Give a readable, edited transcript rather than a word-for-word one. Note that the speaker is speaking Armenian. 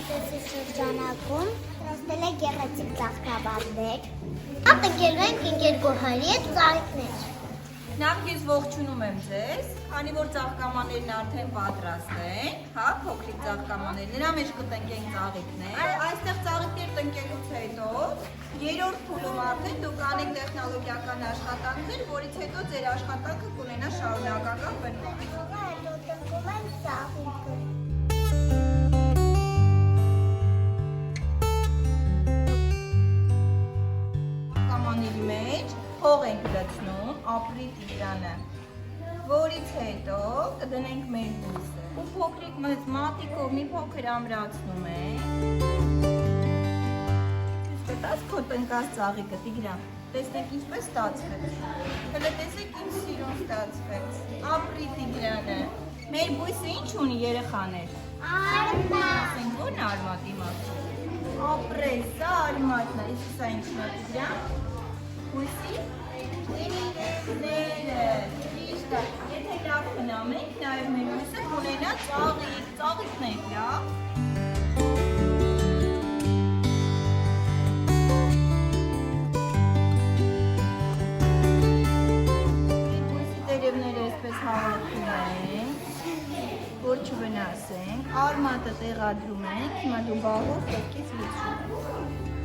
հատեսի շրջանակում տեսնել է գեղեցիկ ծաղկաբաններ։ Ապենգելու ենք ինգեր գոհարի հետ ծաղիկներ։ Նախ ես ողջունում եմ ձեզ, քանի որ ծաղկամաներն արդեն պատրաստ են, հա, փոքրիկ ծաղկամաներ, նրա մեջ կտնկենք ծաղիկներ։ Այստեղ ծաղիկներ տնկելուց հետո երրորդ փուլում արդեն դուք անեք տեխնոլոգիական աշխատանքներ, որից հետո ձեր աշխատանքը կունենա շարունակական բնույթ։ Հետո տնկում են ծաղիկը։ Ծաղկամաների մեջ փող ենք լցնում, ապրի տիրանը, որից հետո կդնենք մեր բույսը ու փոքրիկ մեծ մատիկով մի փոքր ամրացնում ենք։ Կտաս քո տնկած ծաղիկը, Տիգրան, տեսնեք ինչպես ստացվեց։ Հələ տեսեք ինչ սիրուն ստացվեց։ Ապրի Տիգրանը։ Մեր բույսը ինչ ունի երեխաներ։ Արմատ։ Ասենք ո՞րն է արմատի մասը։ Ապրե, սա արմատն է, իսկ սա ինչն է Տիգրան։ Բույսի ները, ճիշտ է, եթե լավ խնամենք, նաև մեր բույսը կունենա ծաղիկներ, լավ։ Մեր բույսի տերևները այսպես հավաքում ենք, որ չվնասենք, արմատը տեղադրում ենք, հիմա դու բաղով պետք է լցում ենք։